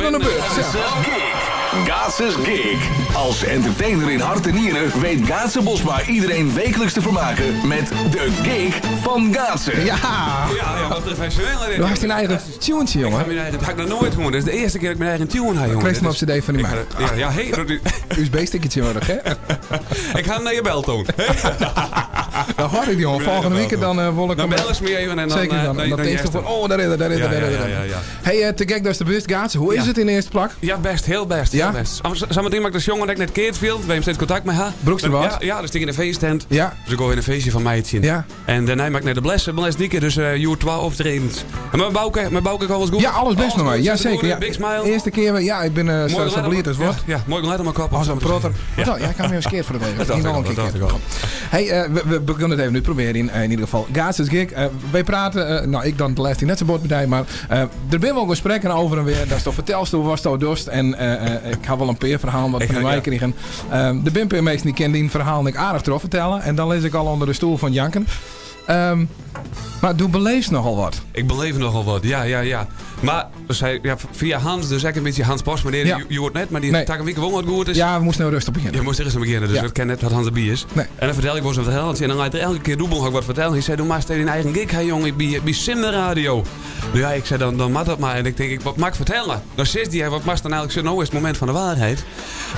aan de beurt. Gaatses Gig. Als entertainer in hart en nieren weet Gaatse Bosma iedereen wekelijks te vermaken met de Gig van Gaatse. Ja, wat professioneel. je had je eigen tuentje, jongen. Dat heb ik nog nooit gehoord. Dat is de eerste keer dat ik mijn eigen tune heb, jongen. Kreeg hem op cd van die man. Ja, hey. USB-stickertje nodig, hè? Ik ga hem naar je beltoon. Dan hoor ik die jongen. Volgende week dan wil ik Dan hem... bel eens me even en dan... Zeker dan. Dat is van, oh, daar is het. Hey, te gek dat is de best Gaatse. Hoe is het in de eerste plak? Ja, best. Heel best. Ja? Zometeen maak ik de jongen dat ik net keert viel. We hebben steeds contact met haar. Broeksterwoud? Ja, dus tegen een feesttent. Ja. Dus ik ga in een feestje van meidje. Ja. En daarna maak ik naar de bles dieke. Dus Joer 12 optredend. En mijn bouwke alles goed? Ja, alles best nog maar. Ja, zeker. Ja. Big smile. Eerste keer, ja, ik ben zo beleerd als wat. Ja, mooi geluid op mijn kop. Als een protter. Ja, ik kan weer eens keer voor de week. Nog een keer. Hey, we beginnen het even nu proberen in ieder geval. Gaatses Gig. Wij praten, ik dan de les die net zo bord bij maar er zijn wel gesprekken over en weer. Dat is toch vertelst hoe was het dorst. En ik had wel een peerverhaal wat van mij kregen. De bimpeermeester die kent die verhaal ik aardig erop vertellen. En dan lees ik al onder de stoel van Janken. Maar doe beleefd nogal wat. Ik beleef nogal wat, ja. Maar via Hans, dus ik een beetje Hans Post, maar je hoort net, maar die tak een week gewoon wat goed is. Ja, we moesten nou rustig beginnen. Je moest rustig beginnen, dus ik ken net wat Hans erbij is. Nee. En dan vertel ik wel zo'n verhaaltje en dan laat hij elke keer dubbel ook wat vertellen. Hij zei, doe maar steeds een eigen gig, hè jongen, ik ben sim de radio. Nou ja, ik zei, dan mag dat maar. En ik denk, wat mag ik vertellen? Dan zegt hij, wat mag dan eigenlijk zo, nou is het moment van de waarheid.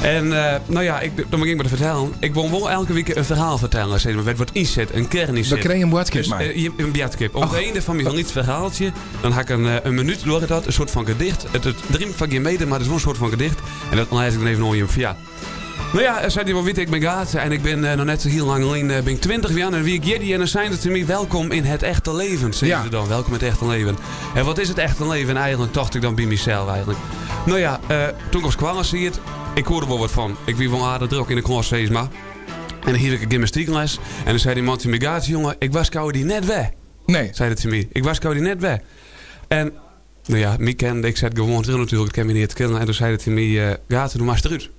En dan begin ik met het vertellen. Ik wil wel elke week een verhaal vertellen. Zeg maar, wat inzet, een kern inzet. We kregen een boodschap, maar. Een boodschap. Op het einde van mijn niet verhaaltje, dan ga ik een minuut door het een soort van gedicht. Het drie van je mede, maar het is wel een soort van gedicht. En dat lees ik dan even nooit via. Nou ja, zei hij wel, weet ik ben Gaatse en ik ben nog net zo heel lang alleen, ben ik 20 jaar en wie ik Jedi en dan zijn ze te mij welkom in het echte leven, zeggen ze dan. Welkom in het echte leven. En wat is het echte leven eigenlijk, dacht ik dan bij mezelf eigenlijk. Nou ja, toen ik op kwam, zie je het, ik hoorde wel wat van. Ik wie wel aardig druk in de klas, zeg maar. En dan hield ik een gymnastiekles en dan zei die man tegen mij, Gaatse jongen, ik was kou die net weg. Nee. Zei dat te mij. Ik was kou die net weg. En, nou ja, mij kende, ik zet gewoon terug natuurlijk, ik ken me niet te kennen. En toen zei dat te mij, Gaatse, doe maar eens eruit.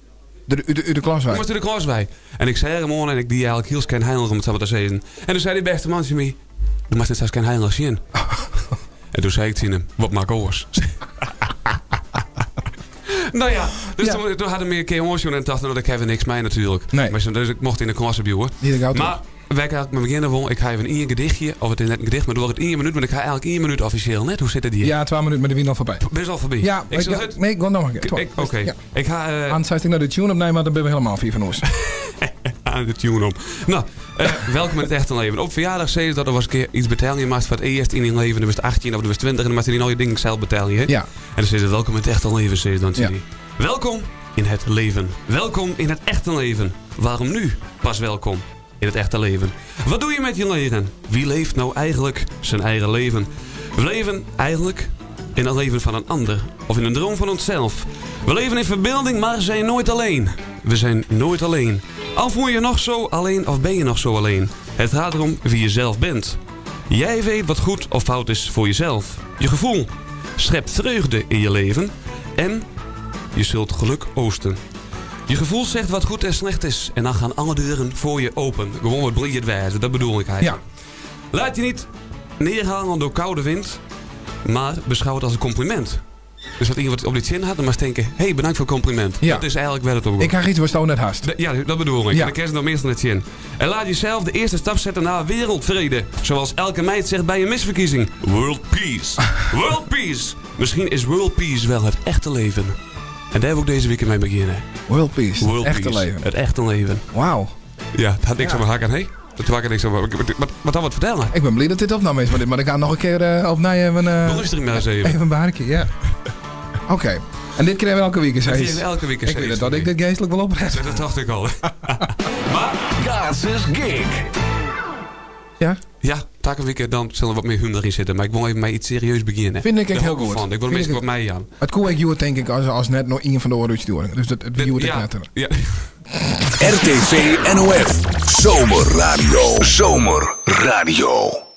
De klaswij? Doe maar de klaswij. En ik zei hem en ik die eigenlijk heel schijn heilig om het zo te zeggen. En toen zei die beste man te mij, doe maar eens schijn heilig zien. En toen zei ik tegen hem, wat maak oors? Nou ja, dus toen hadden we een keer emotion en dachten dat ik heb niks mee natuurlijk. Nee. Maar dus ik mocht in de klas buwen. Maar wij gaan met beginnen van, ik ga even een gedichtje, of het is net een gedicht, maar door het 1 minuut, want ik ga eigenlijk 1 minuut officieel net. Hoe zit het hier? Ja, 2 minuten, maar de win al voorbij. Ben je al voorbij? Ja, nee, ik wil nog een keer. Oké. Ik ga... Anders zei ik naar de tune opnemen, maar dan ben we helemaal 4 van ons. Aan de tune op. Nou, welkom in het echte leven. Op verjaardag zei je dat er was een keer iets betalen. Je maakt voor het eerst in je leven. Er was 18 of er was 20 en dan maakt je die al je dingen zelf betalen. Hè? Ja. En dan zei ze welkom in het echte leven, zei je dan. Ja. Welkom in het leven. Welkom in het echte leven. Waarom nu pas welkom in het echte leven? Wat doe je met je leven? Wie leeft nou eigenlijk zijn eigen leven? We leven eigenlijk in het leven van een ander. Of in een droom van onszelf. We leven in verbeelding, maar zijn nooit alleen. We zijn nooit alleen. Al voel je nog zo alleen of ben je nog zo alleen. Het gaat erom wie je zelf bent. Jij weet wat goed of fout is voor jezelf. Je gevoel schept vreugde in je leven. En je zult geluk oosten. Je gevoel zegt wat goed en slecht is. En dan gaan alle deuren voor je open. Gewoon wat blijd wijzen, dat bedoel ik eigenlijk. Ja. Laat je niet neerhalen door koude wind. Maar beschouw het als een compliment. Dus dat iemand op dit zin had, dan maar denken, hey, bedankt voor het compliment. Ja. Dat is eigenlijk wel het ook. Ik krijg iets wat net haast. Ja, dat bedoel ik. Ja. Dan kerst nog meestal net zin. En laat jezelf de eerste stap zetten naar wereldvrede. Zoals elke meid zegt bij een misverkiezing. World peace. World peace. Misschien is world peace wel het echte leven. En daar wil ik deze week mee beginnen. World peace. World echte peace. leven. Het echte leven. Wauw. Ja, dat had ik zo maar haken. Hey? Dat had ik zo maar. Wat dan wat vertellen? Ik ben blij dat dit opname is, maar ik ga nog een keer opnieuw even... Belustig maar eens even. Even een baartje, ja. Oké. En dit krijgen we elke week eens. Dat krijgen we elke week eens. Ik weet dat ik dit geestelijk wel opred. Dat dacht ik al. Maar Gaatses Gig. Ja? Ja, taken we dan zullen we wat meer humor in zitten. Maar ik wil even met iets serieus beginnen. Vind ik echt heel goed. Van. Ik wil mensen wat mij aan. Het cool ik denk ik als net nog één van de oortjes doen. Dus dat view ik net. Ja. RTV NOF. Zomerradio. Zomerradio.